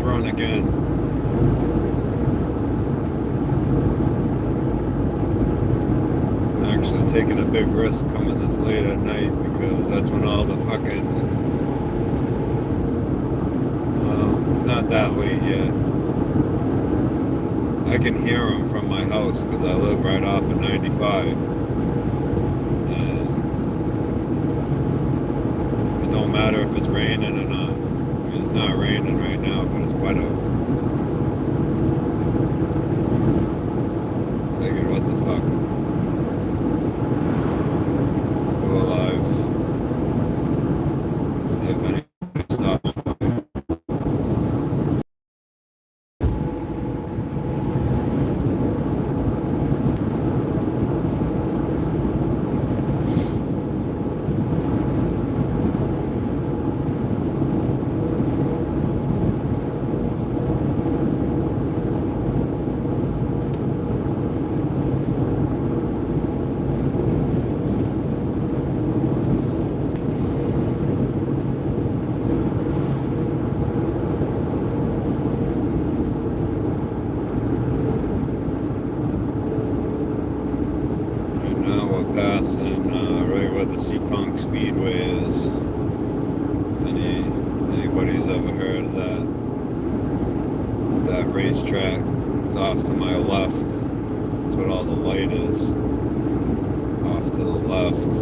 run again. I'm actually taking a big risk coming this late at night because that's when all the fucking... Well, it's not that late yet. I can hear them from my house because I live right off of 95. And it don't matter if it's raining or not. I mean, it's not raining right now, but it's wet out. Figured, what the fuck? Go alive. See if anybody stops. Passing right where the Seekonk Speedway is. Anybody's ever heard of that racetrack? It's off to my left. That's what all the light is. Off to the left.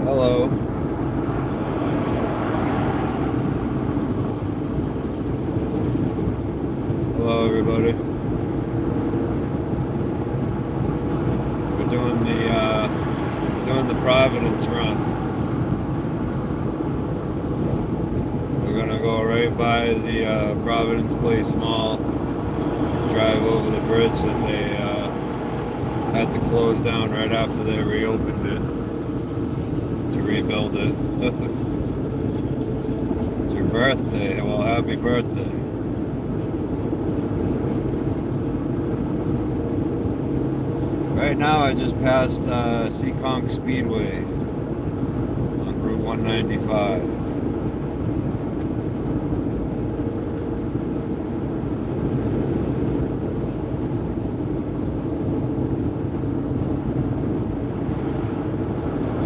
Hello. Hello, everybody. We're doing the Providence run. We're gonna go right by the Providence Place Mall, drive over the bridge that they had to close down right after they reopened it to rebuild it. It's your birthday. Well, happy birthday. Right now I just passed Seekonk Speedway on Route 195.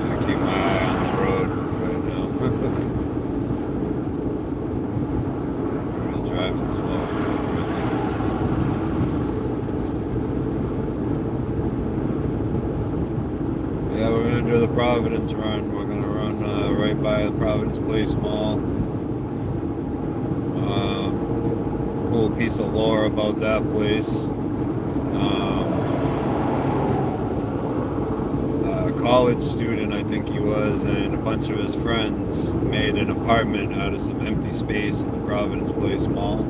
I keep my eye on the road right now. I'm just driving slow for some reason. Yeah, we're going to do the Providence run. We're going to run right by the Providence Place Mall. Cool piece of lore about that place. A college student, I think he was, and a bunch of his friends made an apartment out of some empty space in the Providence Place Mall.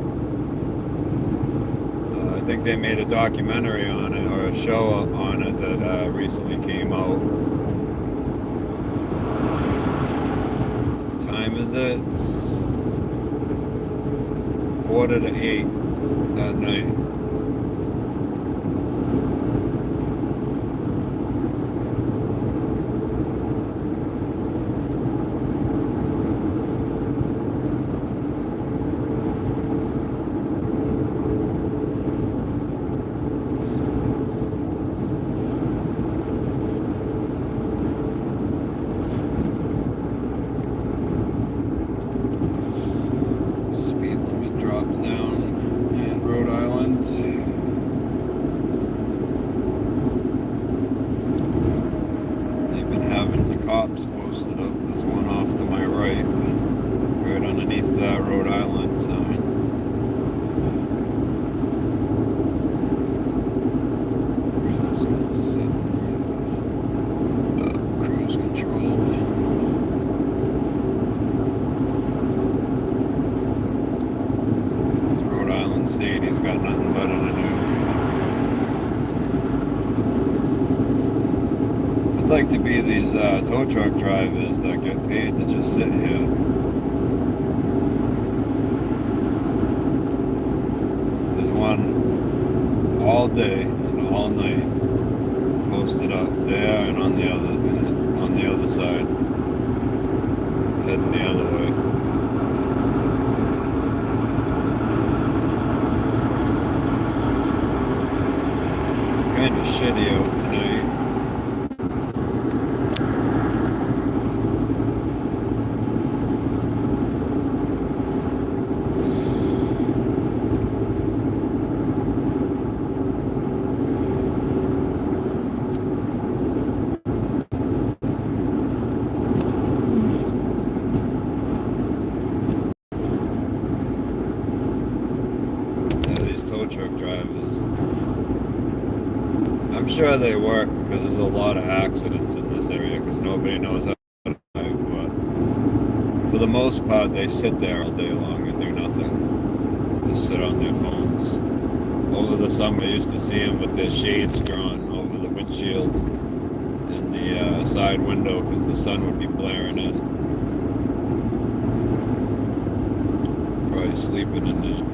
I think they made a documentary on it, or a show on it that recently came out. What time is it? It's 7:45 at night. Cops posted up. There's one off to my right underneath that Rhode Island sign. We're just gonna set the cruise control. This Rhode Island state, he's got nothing better to do. I'd like to be these tow truck drivers that get paid to just sit here. There's one all all day and all night, posted up there and on the other side, heading the other way. It's kind of shitty out tonight. Truck drivers, I'm sure they work because there's a lot of accidents in this area because nobody knows how to drive, but for the most part they sit there all day long and do nothing, just sit on their phones. Over the summer I used to see them with their shades drawn over the windshield and the side window because the sun would be blaring in, probably sleeping in there.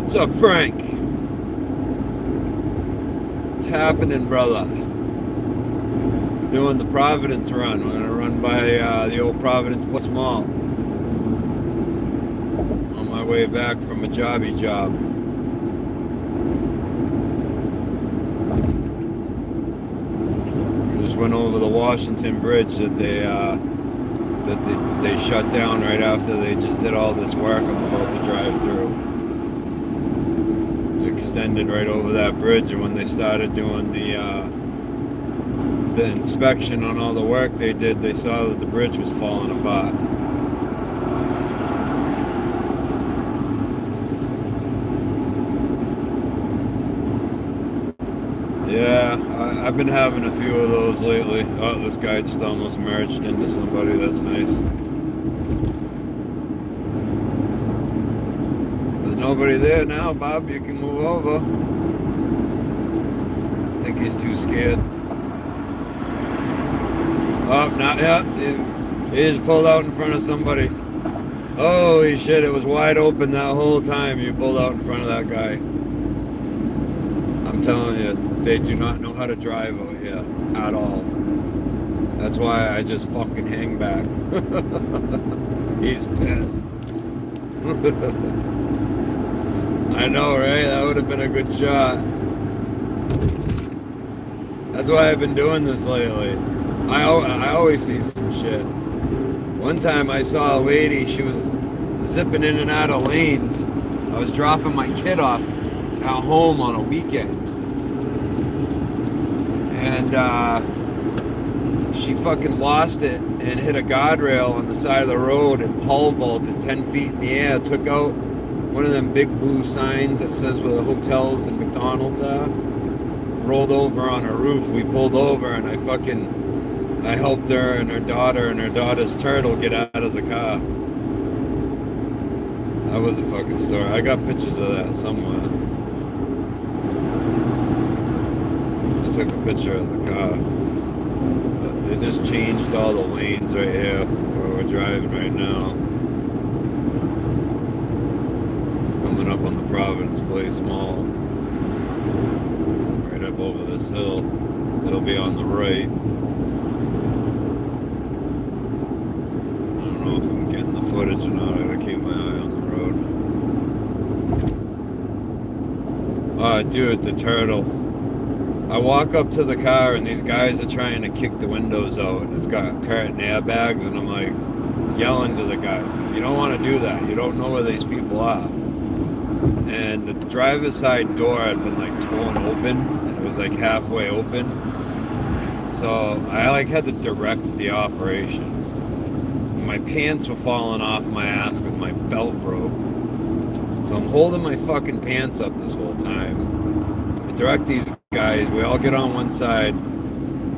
What's up, Frank? What's happening, brother? Doing the Providence run. We're gonna run by the old Providence Plus Mall on my way back from a jobby job. We just went over the Washington Bridge that they shut down right after they just did all this work I'm about to drive through. Extended right over that bridge, and when they started doing the inspection on all the work they did, they saw that the bridge was falling apart. Yeah, I've been having a few of those lately. Oh, this guy just almost merged into somebody. That's nice. Nobody there now, Bob. You can move over. I think he's too scared. Oh, not yet. He just pulled out in front of somebody. Holy shit, it was wide open that whole time you pulled out in front of that guy. I'm telling you, they do not know how to drive out here at all. That's why I just fucking hang back. He's pissed. I know, right? That would have been a good shot. That's why I've been doing this lately. I always see some shit. One time I saw a lady, she was zipping in and out of lanes. I was dropping my kid off at home on a weekend. And she fucking lost it and hit a guardrail on the side of the road and pole vaulted 10 feet in the air, took out one of them big blue signs that says where the hotels and McDonald's are. Rolled over on her roof. We pulled over and I helped her and her daughter's turtle get out of the car. That was a fucking story. I got pictures of that somewhere. I took a picture of the car. They just changed all the lanes right here where we're driving right now. Coming up on the Providence Place Mall. Right up over this hill. It'll be on the right. I don't know if I'm getting the footage or not. I gotta keep my eye on the road. Dude, the turtle. I walk up to the car and these guys are trying to kick the windows out. It's got curtain airbags and I'm like yelling to the guys, you don't want to do that. You don't know where these people are. and the driver's side door had been like torn open, and it was like halfway open. So I like had to direct the operation. My pants were falling off my ass because my belt broke. So I'm holding my fucking pants up this whole time. I direct these guys. We all get on one side,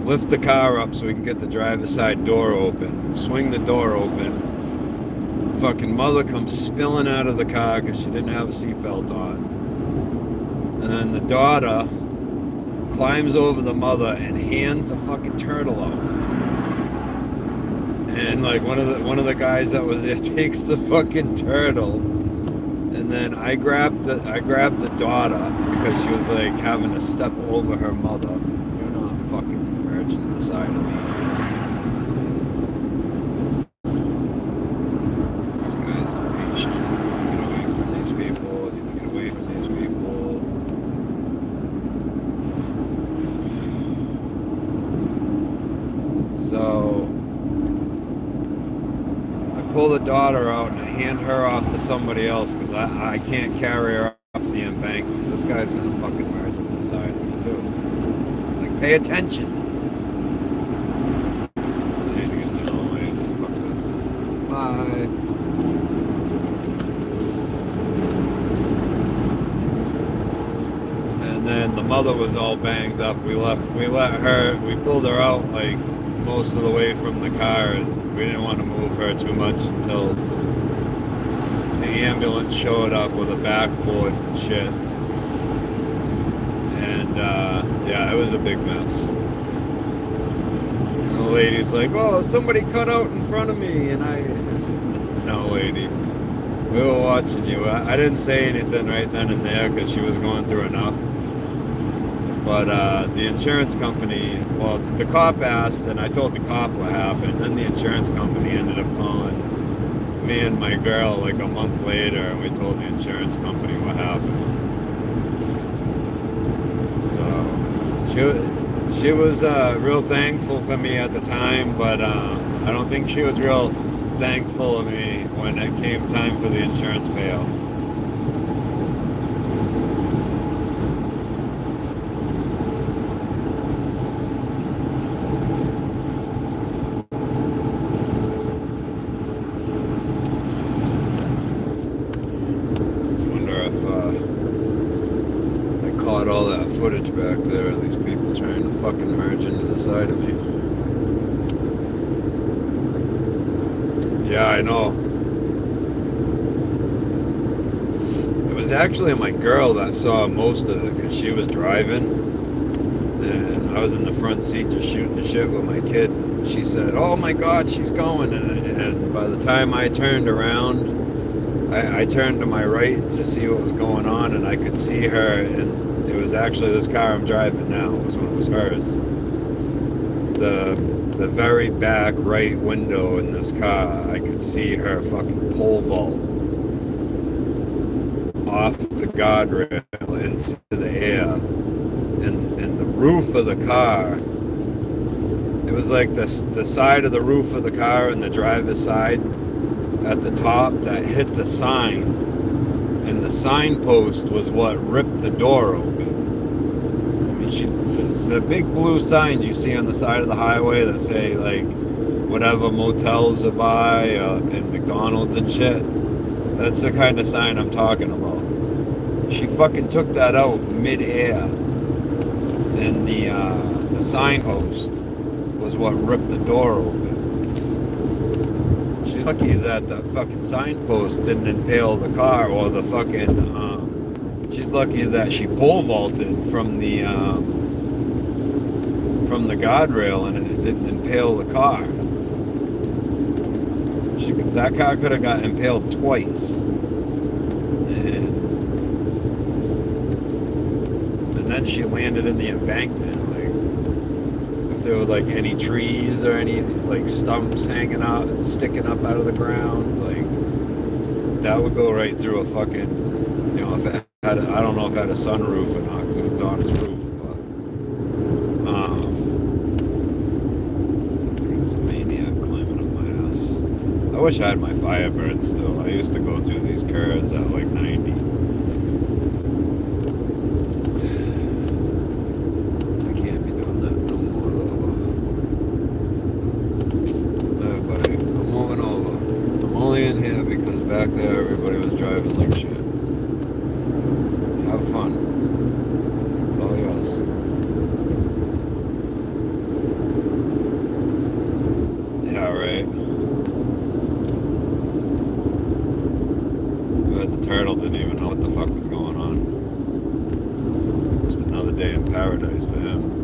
lift the car up so we can get the driver's side door open, swing the door open. The fucking mother comes spilling out of the car because she didn't have a seatbelt on. And then the daughter climbs over the mother and hands a fucking turtle out. And like one of the guys that was there takes the fucking turtle, and then I grabbed the daughter because she was like having to step over her mother. You're not fucking merging to the side of me. This guy's impatient. Get away from these people. I need to get away from these people. So pull the daughter out and hand her off to somebody else because I can't carry her up the embankment. This guy's gonna fucking merge into the side of me too. Like, pay attention. I need to get down. Wait, fuck this. Bye. And then the mother was all banged up. We pulled her out like most of the way from the car, and we didn't want to move her too much until the ambulance showed up with a backboard and shit. And yeah, it was a big mess. And the lady's like, "Oh, somebody cut out in front of me," and no, lady, we were watching you. I didn't say anything right then and there because she was going through enough. But the insurance company, well, the cop asked, and I told the cop what happened. Then the insurance company ended up calling me and my girl like a month later, and we told the insurance company what happened. So she was real thankful for me at the time, but I don't think she was real thankful of me when it came time for the insurance payout. All that footage back there, these people trying to fucking merge into the side of me. Yeah, I know. It was actually my girl that saw most of it because she was driving and I was in the front seat just shooting the shit with my kid. She said, "Oh my God, she's going." And by the time I turned around, I turned to my right to see what was going on, and I could see her, and it was actually this car I'm driving now. It was when it was hers. The very back right window in this car, I could see her fucking pole vault off the guardrail into the air. And the roof of the car, it was like the side of the roof of the car and the driver's side at the top that hit the sign, and the signpost was what ripped the door open. I mean, the big blue signs you see on the side of the highway that say like whatever motels are by and McDonald's and shit, that's the kind of sign I'm talking about. She fucking took that out mid-air, and the signpost was what ripped the door open. She's lucky that the fucking signpost didn't impale the car, or the fucking, she's lucky that she pole vaulted from the guardrail and it didn't impale the car. That car could have got impaled twice. And then she landed in the embankment. Like, if there were like any trees or any like stumps hanging out, sticking up out of the ground, like that would go right through a fucking, you know, if it had, I don't know if it had a sunroof or not because it was on its roof, but there's a maniac climbing up my ass. I wish I had my Firebird still. I used to go through these curves at like 90. back there, everybody was driving like shit. Have fun. It's all yours. Yeah, right. But the turtle didn't even know what the fuck was going on. Just another day in paradise for him.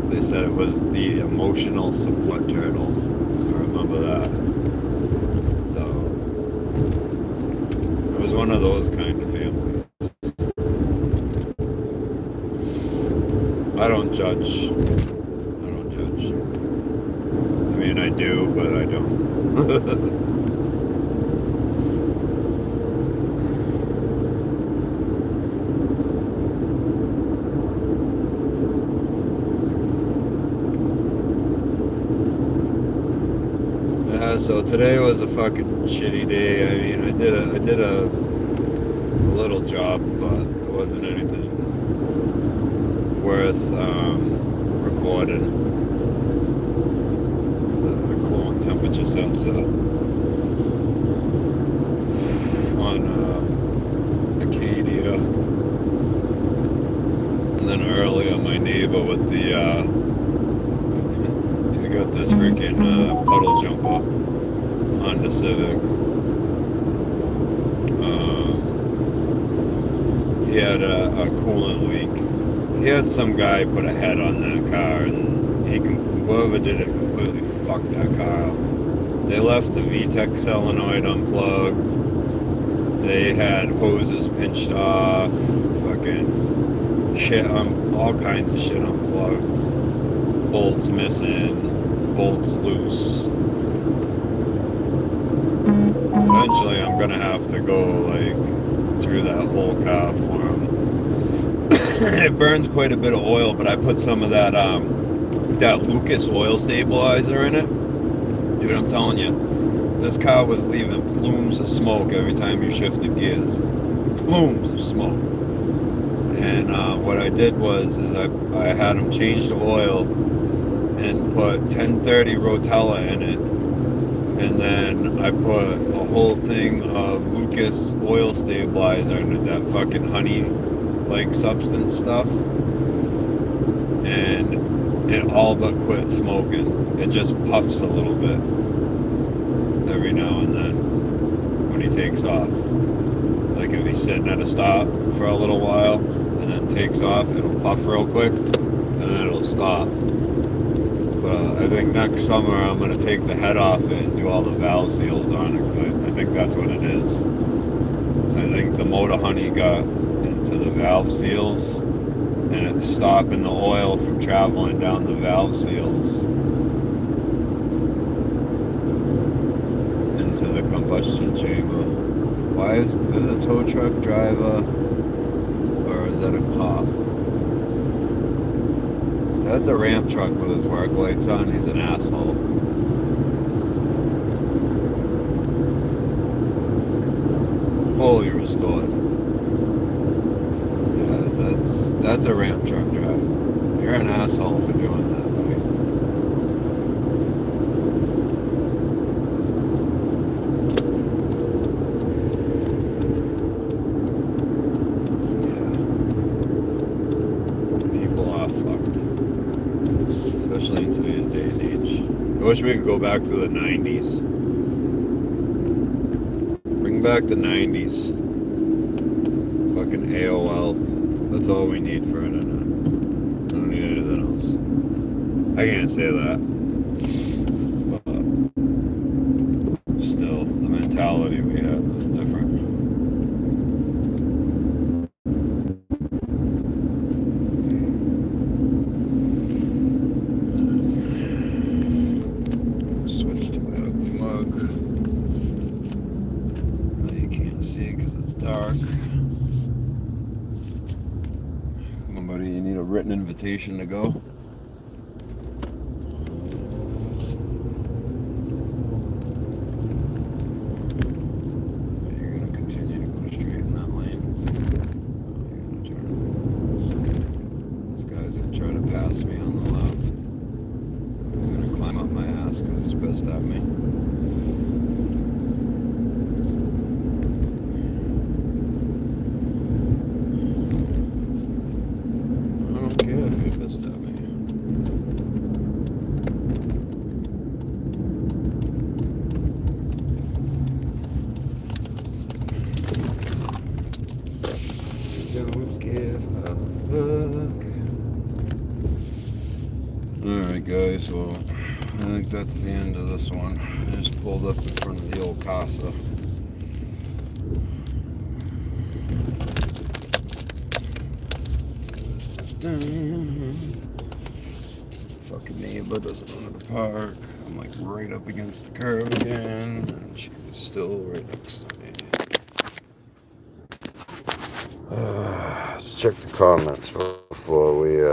They said it was the emotional support turtle. I remember that. So it was one of those kind of families. I don't judge. I mean, I do, but I don't. So today was a fucking shitty day. I mean, I did a little job, but it wasn't anything worth recording. The coolant temperature sensor on Acadia, and then earlier my neighbor with the he's got this freaking puddle jumper on the Civic. He had a coolant leak. He had some guy put a head on that car, and whoever did it completely fucked that car up. They left the VTEC solenoid unplugged. They had hoses pinched off, fucking shit, all kinds of shit unplugged. Bolts missing, bolts loose. Eventually I'm gonna have to go like through that whole car for him. It burns quite a bit of oil, but I put some of that Lucas oil stabilizer in it. Dude, I'm telling you, this car was leaving plumes of smoke every time you shifted gears. Plumes of smoke. And what I did was I had him change the oil and put 1030 Rotella in it. And then I put a whole thing of Lucas oil stabilizer into that fucking honey-like substance stuff. And it all but quit smoking. It just puffs a little bit every now and then when he takes off. Like if he's sitting at a stop for a little while and then takes off, it'll puff real quick and then it'll stop. But I think next summer I'm going to take the head off it and do all the valve seals on it, because I think that's what it is. I think the motor honey got into the valve seals and it's stopping the oil from traveling down the valve seals into the combustion chamber. Why is this a tow truck driver or is that a cop? That's a ramp truck with his work lights on. He's an asshole. Fully restored. Yeah, that's a ramp truck driver. You're an asshole for doing that, buddy. Especially in today's day and age. I wish we could go back to the 90s. Bring back the 90s. Fucking AOL. That's all we need for internet. I don't need anything else. I can't say that. But still, the mentality we had was different. Written invitation to go. You're going to continue to go straight in that lane. You're going to turn. This guy's going to try to pass me on the left. He's going to climb up my ass because he's pissed at me. guys, well, I think that's the end of this one. I just pulled up in front of the old casa. Fucking neighbor doesn't want to park. I'm like right up against the curb again, and she's still right next to me. Let's check the comments before we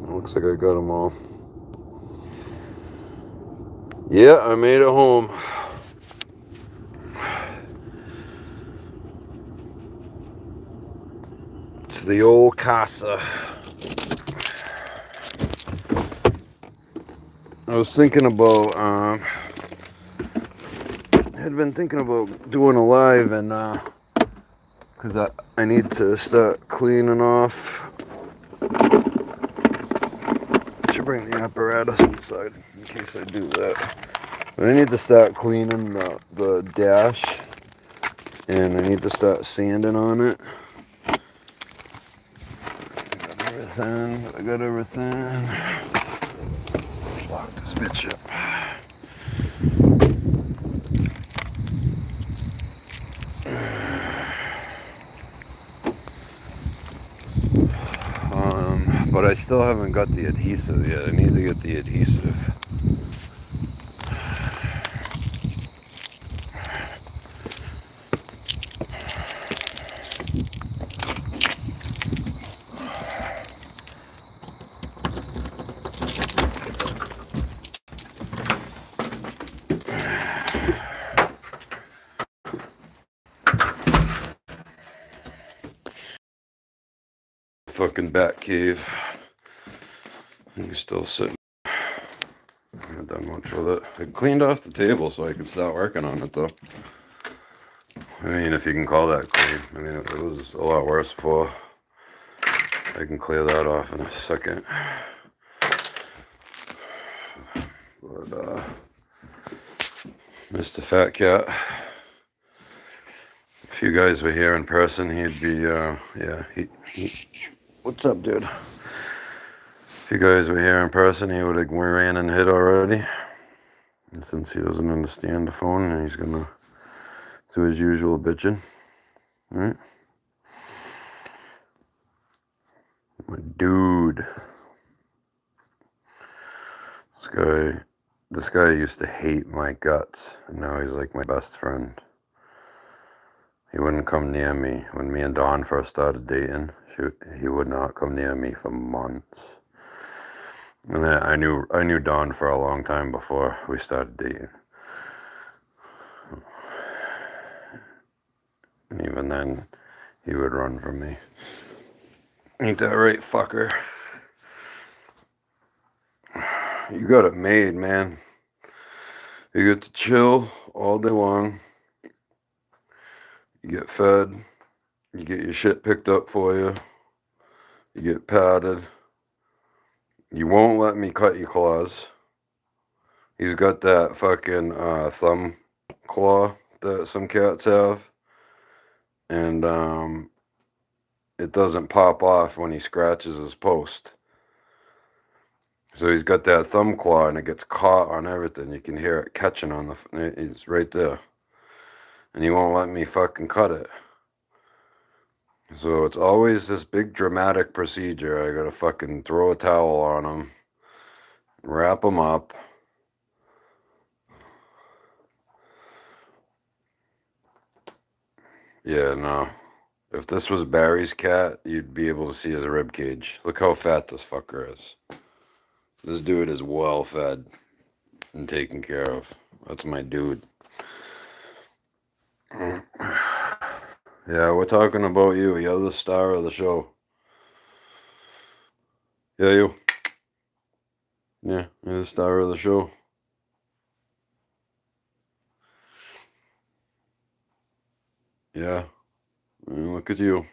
looks like I got them all. Yeah, I made it home. To the old casa. I was thinking about, had been thinking about doing a live, and because I need to start cleaning off. I should bring the apparatus inside in case I do that. But I need to start cleaning the dash, and I need to start sanding on it. I got everything. Lock this bitch up. But I still haven't got the adhesive yet. I need to get the adhesive. Fucking bat cave. I'm still sitting. I haven't done much with it. I cleaned off the table so I could start working on it though. I mean, if you can call that clean. I mean, it was a lot worse before. I can clear that off in a second. But, Mr. Fat Cat. If you guys were here in person, he'd be, yeah, he what's up, dude? If you guys were here in person, he would have ran and hit already. And since he doesn't understand the phone, he's gonna do his usual bitching. Alright? My dude. This guy used to hate my guts, and now he's like my best friend. He wouldn't come near me. When me and Dawn first started dating, he would not come near me for months. And then I knew Dawn for a long time before we started dating. And even then, he would run from me. Ain't that right, fucker? You got it made, man. You get to chill all day long. You get fed. You get your shit picked up for you. You get patted. You won't let me cut your claws. He's got that fucking thumb claw that some cats have. And it doesn't pop off when he scratches his post. So he's got that thumb claw and it gets caught on everything. You can hear it catching on it's right there. And he won't let me fucking cut it. So it's always this big dramatic procedure. I gotta fucking throw a towel on him, wrap him up. Yeah, no. If this was Barry's cat, you'd be able to see his rib cage. Look how fat this fucker is. This dude is well fed and taken care of. That's my dude. Yeah, we're talking about you. You're the star of the show. Yeah, you. Yeah, you're the star of the show. Yeah. Look at you.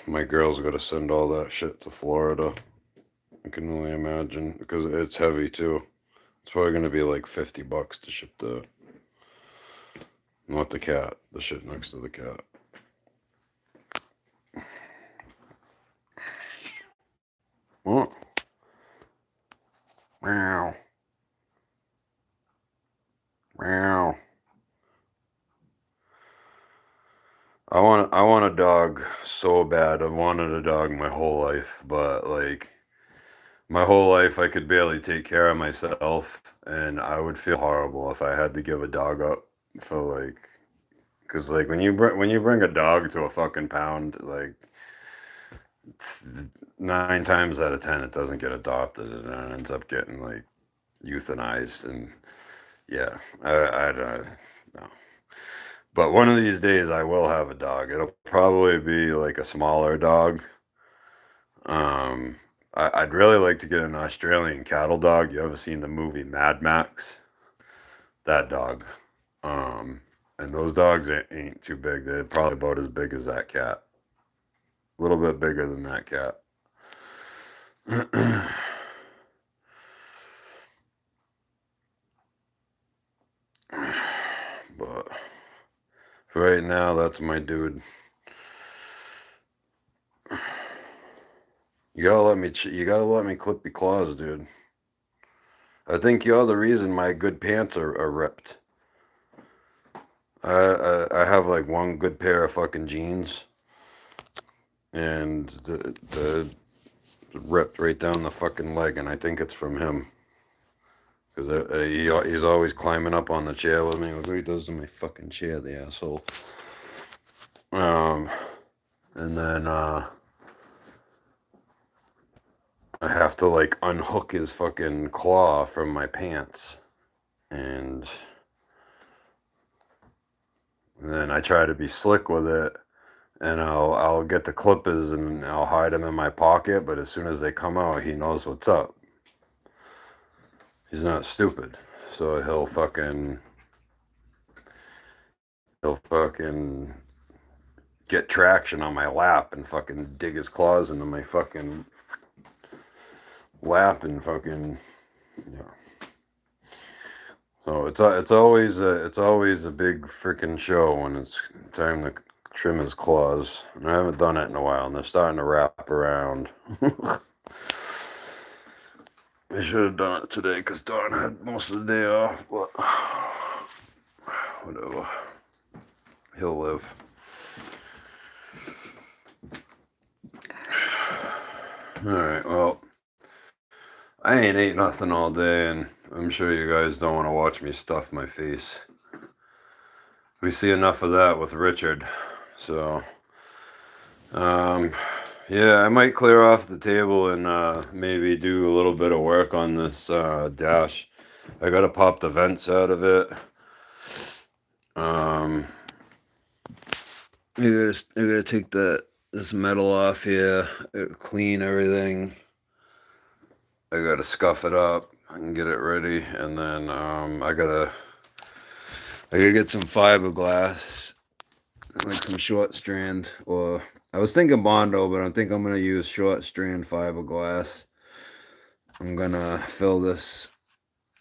My girl's got to send all that shit to Florida. I can only imagine, because it's heavy too. It's probably gonna be like $50 to ship the, not the cat, the shit next to the cat. What? Meow. Meow. I want a dog so bad. I've wanted a dog my whole life, but like my whole life I could barely take care of myself, and I would feel horrible if I had to give a dog up for like, cause like when you bring a dog to a fucking pound, like 9 times out of 10 it doesn't get adopted and it ends up getting like euthanized, and yeah, I don't know. But one of these days I will have a dog. It'll probably be like a smaller dog. I'd really like to get an Australian cattle dog. You ever seen the movie Mad Max? That dog. Um, and those dogs ain't too big. They're probably about as big as that cat. A little bit bigger than that cat. But for right now, that's my dude. You gotta let me clip your claws, dude. I think you're the reason my good pants are ripped. I have like one good pair of fucking jeans, and the ripped right down the fucking leg, and I think it's from him. Because he's always climbing up on the chair with me. Look what he does to my fucking chair, the asshole. And then I have to like unhook his fucking claw from my pants, and then I try to be slick with it, and I'll get the clippers and I'll hide them in my pocket. But as soon as they come out, he knows what's up. He's not stupid, so he'll fucking get traction on my lap and fucking dig his claws into my fucking lap and fucking, yeah. So it's always a big freaking show when it's time to trim his claws. And I haven't done it in a while, and they're starting to wrap around. I should have done it today because Don had most of the day off, but whatever. He'll live. Alright, well, I ain't ate nothing all day, and I'm sure you guys don't want to watch me stuff my face. We see enough of that with Richard, so yeah, I might clear off the table and maybe do a little bit of work on this dash. I gotta pop the vents out of it. You gotta take this metal off here, clean everything. I gotta scuff it up and get it ready, and then I gotta get some fiberglass, like some short strand, or I was thinking Bondo, but I think I'm gonna use short strand fiberglass. I'm gonna fill this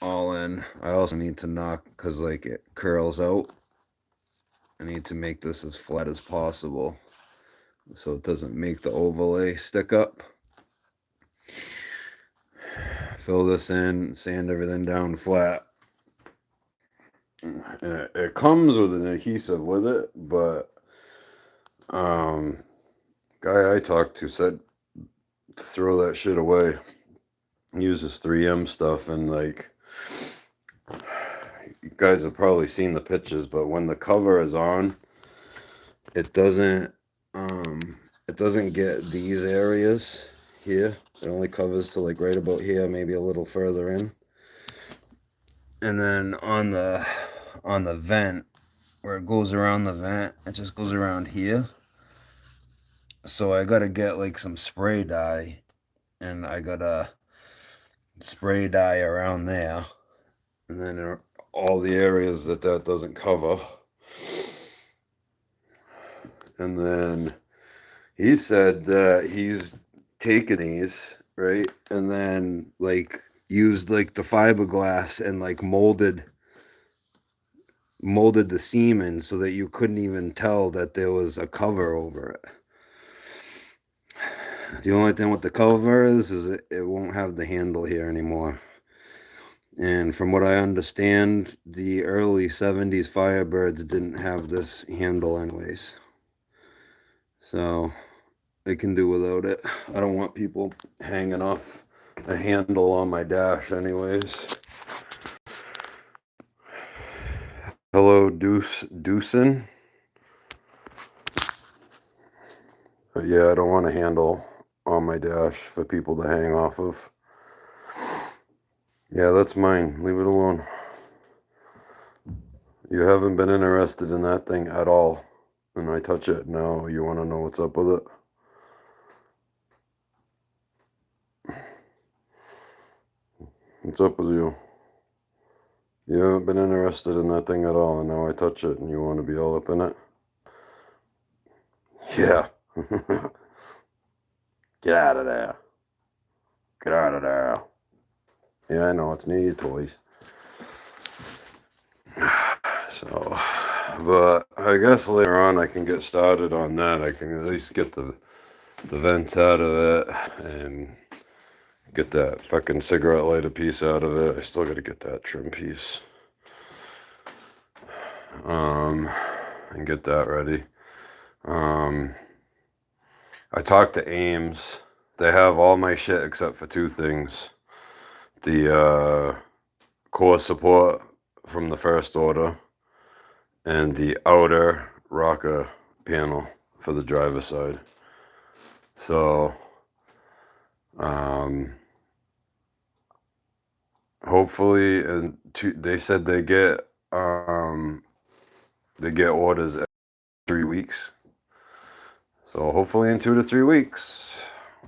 all in. I also need to knock, because like it curls out, I need to make this as flat as possible so it doesn't make the overlay stick up. Fill this in, sand everything down flat. It comes with an adhesive with it, but guy I talked to said to throw that shit away. Use this 3M stuff, and like, you guys have probably seen the pictures, but when the cover is on, it doesn't get these areas here. It only covers to like right about here, maybe a little further in. And then on the vent, where it goes around the vent, it just goes around here. So I gotta get like some spray dye, and I gotta spray dye around there, and then all the areas that doesn't cover. And then he said that he's taken these, right, and then like used like the fiberglass and like molded the seam in so that you couldn't even tell that there was a cover over it. The only thing with the cover is it won't have the handle here anymore. And from what I understand, the early 70s Firebirds didn't have this handle anyways. So I can do without it. I don't want people hanging off the handle on my dash anyways. Hello, Deucin. But yeah, I don't want a handle on my dash for people to hang off of. Yeah, that's mine. Leave it alone. You haven't been interested in that thing at all. And I touch it now. You want to know what's up with it? What's up with you? You haven't been interested in that thing at all, and now I touch it, and you want to be all up in it? Yeah. Get out of there. Get out of there. Yeah, I know, it's near your toys. So, but I guess later on I can get started on that. I can at least get the vents out of it and get that fucking cigarette lighter piece out of it. I still got to get that trim piece. And get that ready. I talked to Ames. They have all my shit except for two things. The core support from the first order and the outer rocker panel for the driver's side. So, hopefully, and they said they get orders every 3 weeks. So hopefully in 2 to 3 weeks,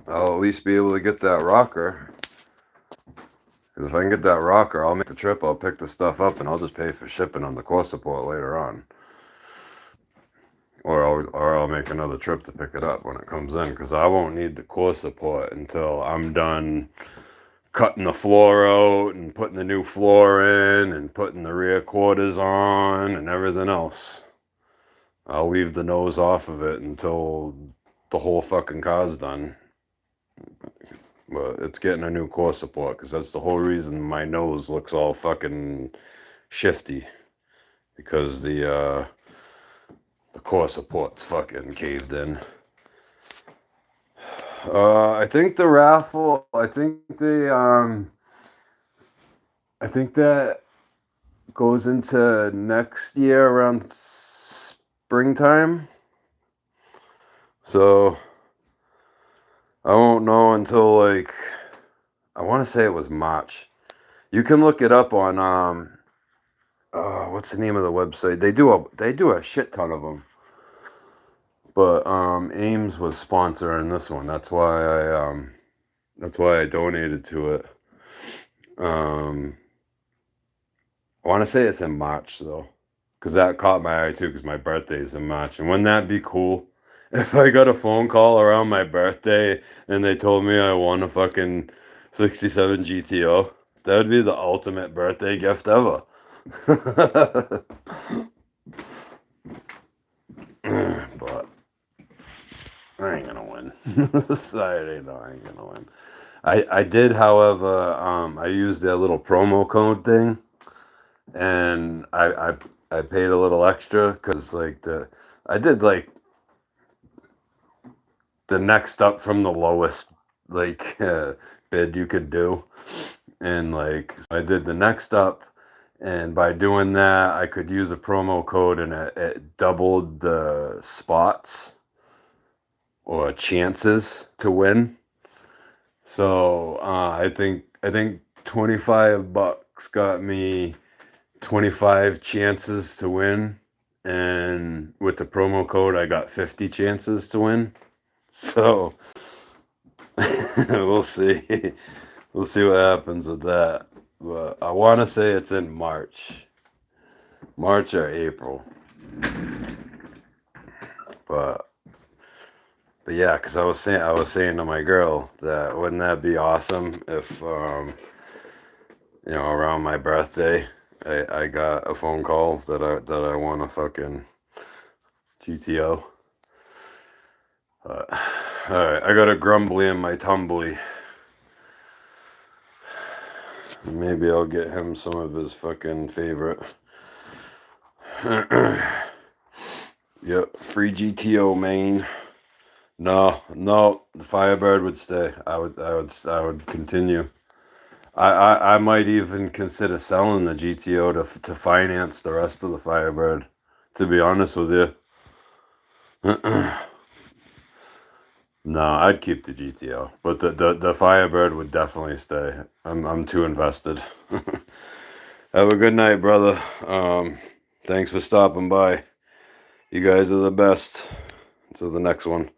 I'll at least be able to get that rocker. Because if I can get that rocker, I'll make the trip, I'll pick the stuff up, and I'll just pay for shipping on the core support later on. Or I'll make another trip to pick it up when it comes in, because I won't need the core support until I'm done cutting the floor out and putting the new floor in and putting the rear quarters on and everything else. I'll leave the nose off of it until the whole fucking car's done. But it's getting a new core support, because that's the whole reason my nose looks all fucking shifty. Because the core support's fucking caved in. I think the raffle, I think that goes into next year around springtime. So I won't know until like, I want to say it was March. You can look it up on what's the name of the website? They do a shit ton of them. But Ames was sponsoring this one. That's why I donated to it. I want to say it's in March though, because that caught my eye too. Because my birthday's in March, and wouldn't that be cool if I got a phone call around my birthday and they told me I won a fucking '67 GTO? That would be the ultimate birthday gift ever. But I ain't gonna win. I ain't gonna win. I did, however, I used their little promo code thing, and I paid a little extra because like I did like the next up from the lowest like bid you could do, and like so I did the next up, and by doing that I could use a promo code, and it doubled the spots or chances to win. So I think $25 got me 25 chances to win, and with the promo code I got 50 chances to win. So we'll see. We'll see what happens with that. But I want to say it's in March or April. But yeah, because I was saying to my girl that wouldn't that be awesome if you know, around my birthday, I got a phone call that I won a fucking GTO. All right, I got a grumbly in my tumbly. Maybe I'll get him some of his fucking favorite. Yep, free GTO main. No, the Firebird would stay. I would continue. I might even consider selling the GTO to finance the rest of the Firebird. To be honest with you. No, I'd keep the GTO, but the Firebird would definitely stay. I'm too invested. Have a good night, brother. Thanks for stopping by. You guys are the best. Until the next one.